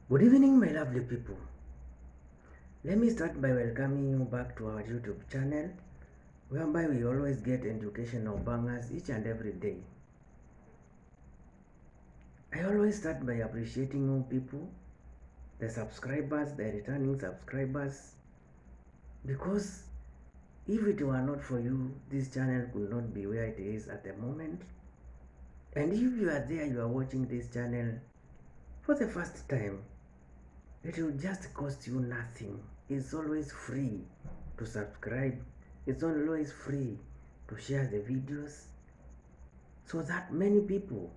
Good evening, my lovely people. Let me start by welcoming you back to our YouTube channel, whereby we always get educational bangers each and every day. I always start by appreciating you people, the subscribers, the returning subscribers, because if it were not for you, this channel could not be where it is at the moment. And if you are there, you are watching this channel for the first time, it will just cost you nothing. It's always free to subscribe. It's always free to share the videos so that many people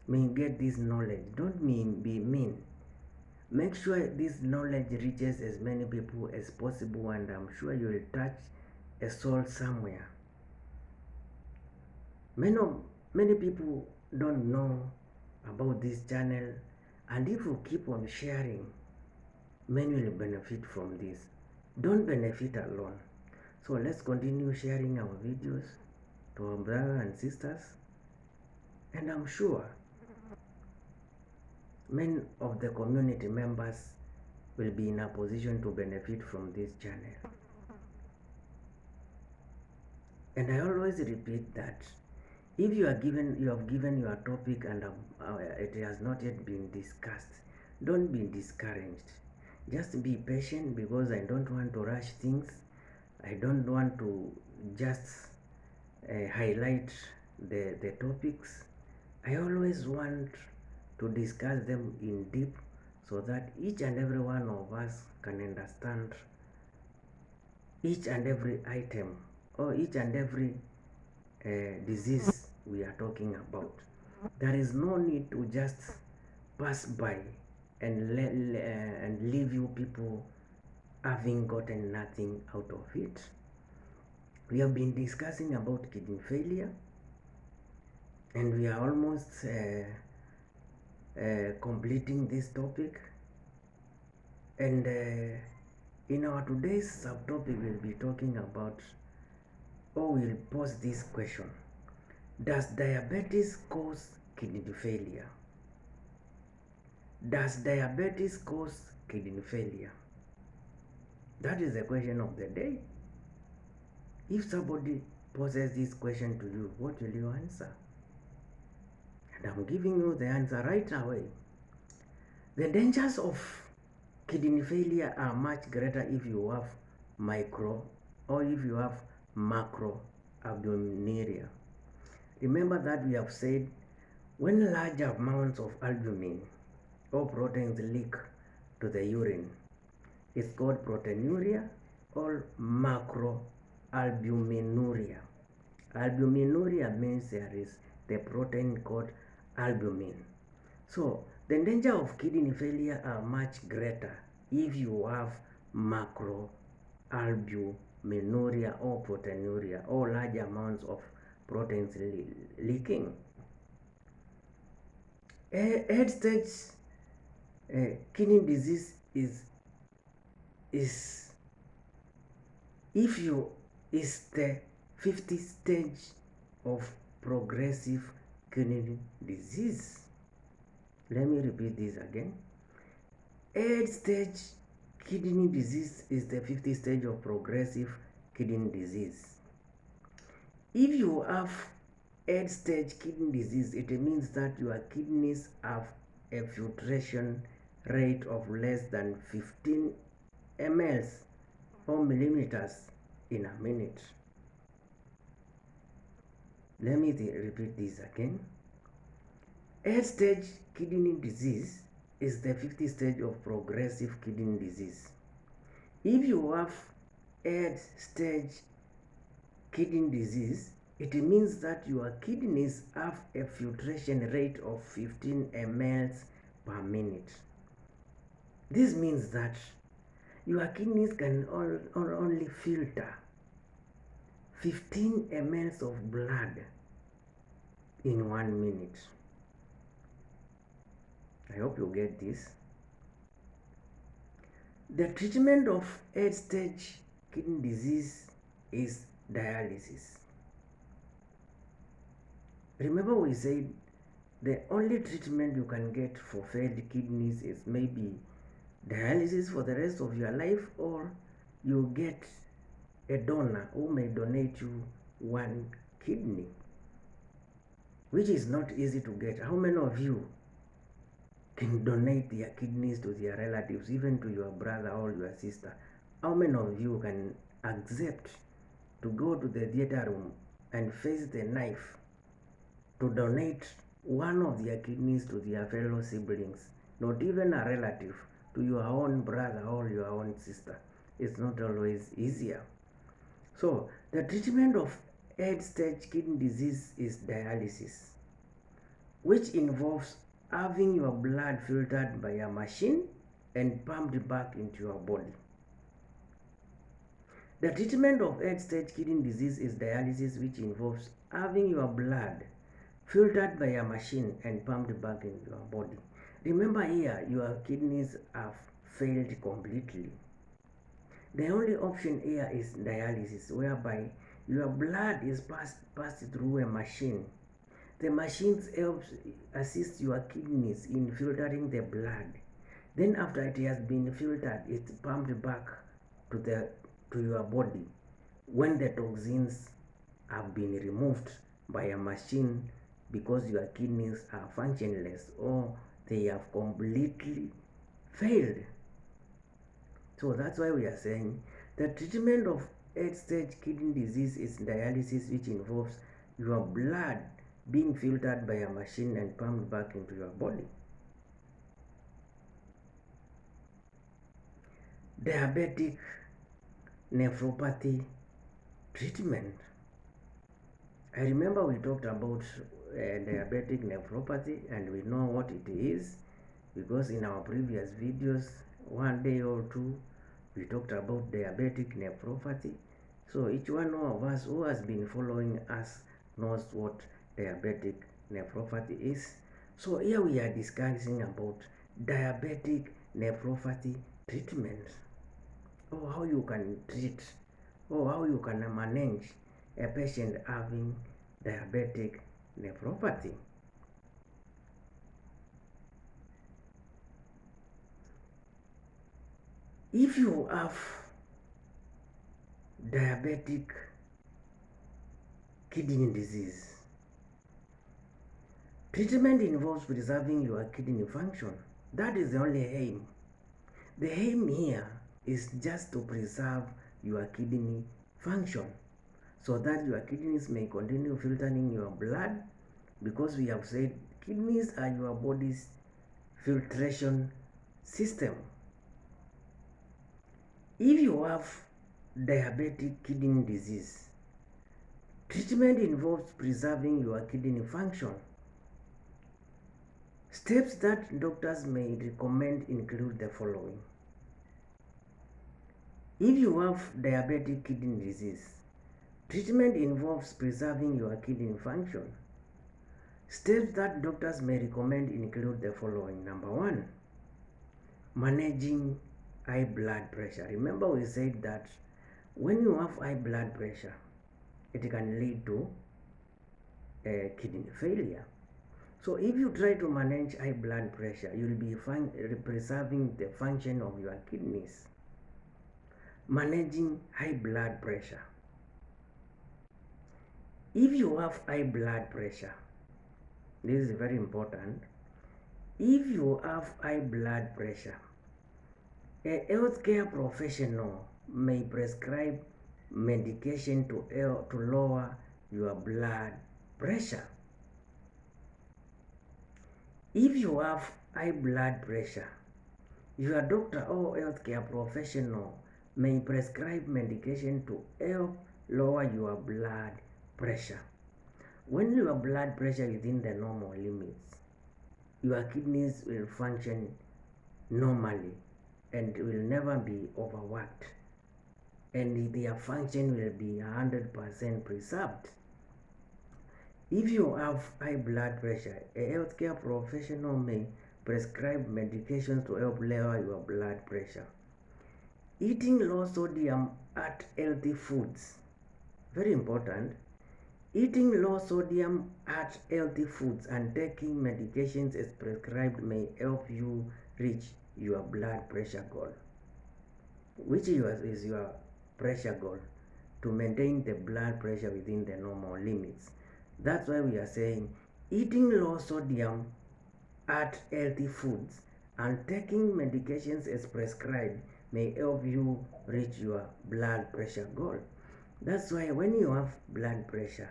may get this knowledge. Don't be mean. Make sure this knowledge reaches as many people as possible, and I'm sure you will touch a soul somewhere. Many people don't know about this channel, and if you keep on sharing, many will benefit from this. Don't benefit alone. So let's continue sharing our videos to our brothers and sisters, and I'm sure many of the community members will be in a position to benefit from this channel. And I always repeat that if you have given your topic and it has not yet been discussed, don't be discouraged. Just be patient, because I don't want to rush things. I don't want to just highlight the topics. I always want to discuss them in deep so that each and every one of us can understand each and every item or each and every disease we are talking about. There is no need to just pass by and leave you people having gotten nothing out of it. We have been discussing about kidney failure, and we are almost completing this topic. And in our today's subtopic, we'll be talking about, or we'll pose this question: does diabetes cause kidney failure? Does diabetes cause kidney failure? That is the question of the day. If somebody poses this question to you, what will you answer? And I'm giving you the answer right away. The dangers of kidney failure are much greater if you have micro or if you have macroalbuminuria. Remember that we have said when large amounts of albumin or proteins leak to the urine, it's called proteinuria or macroalbuminuria. Albuminuria means there is the protein called albumin. So the danger of kidney failure are much greater if you have macroalbuminuria or proteinuria or large amounts of proteins leaking. End stage kidney disease is if you is the 50th stage of progressive kidney disease. Let me repeat this again. End stage kidney disease is the 50th stage of progressive kidney disease. If you have end stage kidney disease, it means that your kidneys have a filtration rate of less than 15 mL or millimeters in a minute. Let me repeat this again. End stage kidney disease is the 50th stage of progressive kidney disease. If you have end stage kidney disease, it means that your kidneys have a filtration rate of 15 mL per minute. This means that your kidneys can only filter 15 mL of blood in 1 minute. I hope you get this. The treatment of end stage kidney disease is dialysis. Remember we said The only treatment you can get for failed kidneys is maybe dialysis for the rest of your life, or you get a donor who may donate you one kidney, which is not easy to get. How many of you can donate their kidneys to their relatives, even to your brother or your sister? How many of you can accept to go to the theater room and face the knife to donate one of their kidneys to their fellow siblings, not even a relative, to your own brother or your own sister? It's not always easier. So, the treatment of end-stage kidney disease is dialysis, which involves having your blood filtered by a machine and pumped back into your body. The treatment of end-stage kidney disease is dialysis, which involves having your blood filtered by a machine and pumped back into your body. Remember here, your kidneys have failed completely. The only option here is dialysis, whereby your blood is passed through a machine. The machine helps assist your kidneys in filtering the blood. Then after it has been filtered, it's pumped back to your body when the toxins have been removed by a machine, because your kidneys are functionless or they have completely failed. So that's why we are saying the treatment of end-stage kidney disease is dialysis, which involves your blood being filtered by a machine and pumped back into your body. Diabetic nephropathy treatment. I remember we talked about diabetic nephropathy, and we know what it is because in our previous videos, one day or two, we talked about diabetic nephropathy. So each one of us who has been following us knows what diabetic nephropathy is. So here we are discussing about diabetic nephropathy treatment, or how you can treat, or how you can manage a patient having diabetic nephropathy. If you have diabetic kidney disease, treatment involves preserving your kidney function. That is the only aim. The aim here is just to preserve your kidney function so that your kidneys may continue filtering your blood, because we have said kidneys are your body's filtration system. If you have diabetic kidney disease, treatment involves preserving your kidney function. Steps that doctors may recommend include the following. If you have diabetic kidney disease, treatment involves preserving your kidney function. Steps that doctors may recommend include the following. Number one, managing high blood pressure. Remember we said that when you have high blood pressure, it can lead to kidney failure. So if you try to manage high blood pressure, you will be preserving the function of your kidneys. Managing high blood pressure. If you have high blood pressure, this is very important. If you have high blood pressure, a healthcare professional may prescribe medication to lower your blood pressure. If you have high blood pressure, your doctor or healthcare professional may prescribe medication to help lower your blood pressure. When your blood pressure is within the normal limits, your kidneys will function normally and will never be overworked, and their function will be 100% preserved. If you have high blood pressure, a healthcare professional may prescribe medications to help lower your blood pressure. Eating low sodium at healthy foods, very important. Eating low sodium heart healthy foods and taking medications as prescribed may help you reach your blood pressure goal. Which is your pressure goal? To maintain the blood pressure within the normal limits. That's why we are saying eating low sodium heart healthy foods and taking medications as prescribed may help you reach your blood pressure goal. That's why when you have blood pressure,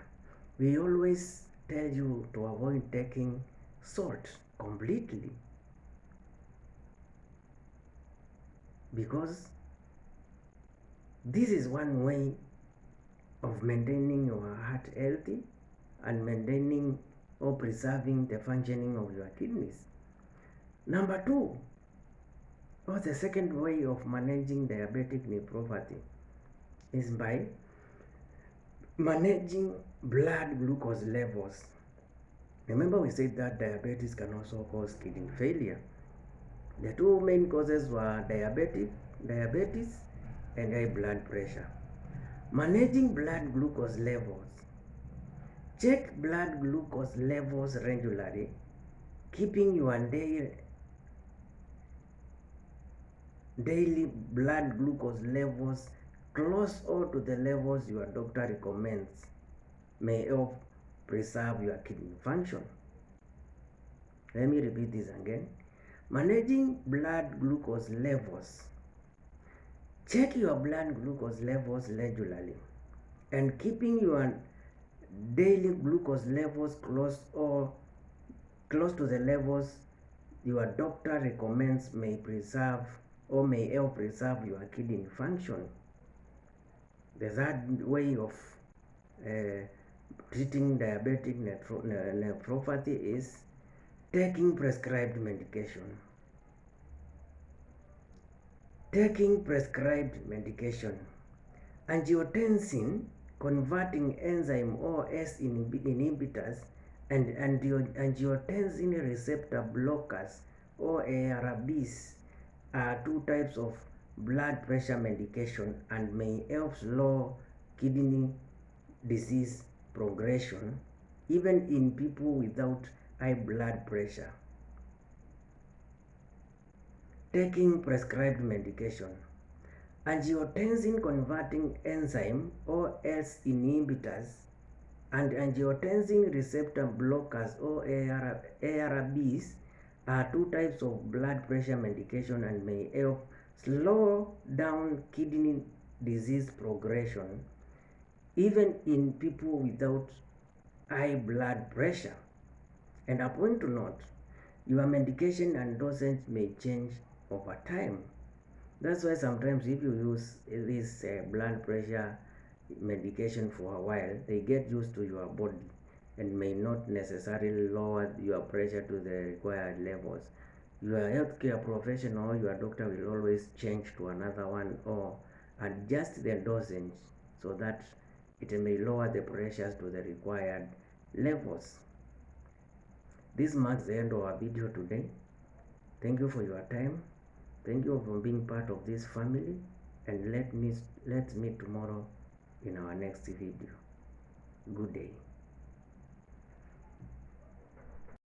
we always tell you to avoid taking salt completely, because this is one way of maintaining your heart healthy and maintaining or preserving the functioning of your kidneys. Number two, or the second way of managing diabetic nephropathy is by managing blood glucose levels. Remember we said that diabetes can also cause kidney failure. The two main causes were diabetes and high blood pressure. Managing blood glucose levels. Check blood glucose levels regularly, keeping your daily blood glucose levels close or to the levels your doctor recommends may help preserve your kidney function. Let me repeat this again. Managing blood glucose levels. Check your blood glucose levels regularly and keeping your daily glucose levels close to the levels your doctor recommends may preserve or may help preserve your kidney function. The third way of treating diabetic nephropathy is taking prescribed medication. Taking prescribed medication. Angiotensin converting enzyme or S inhibitors and angiotensin receptor blockers or ARBs are two types of blood pressure medication and may help slow kidney disease progression even in people without high blood pressure. Taking prescribed medication. Angiotensin converting enzyme or S inhibitors and angiotensin receptor blockers or ARBs are two types of blood pressure medication and may help slow down kidney disease progression even in people without high blood pressure. And a point to note, your medication and dosage may change over time. That's why sometimes if you use this blood pressure medication for a while, they get used to your body and may not necessarily lower your pressure to the required levels. Your healthcare professional, your doctor will always change to another one or adjust the dosage so that it may lower the pressures to the required levels. This marks the end of our video today. Thank you for your time. Thank you for being part of this family, and let's meet tomorrow in our next video. Good day.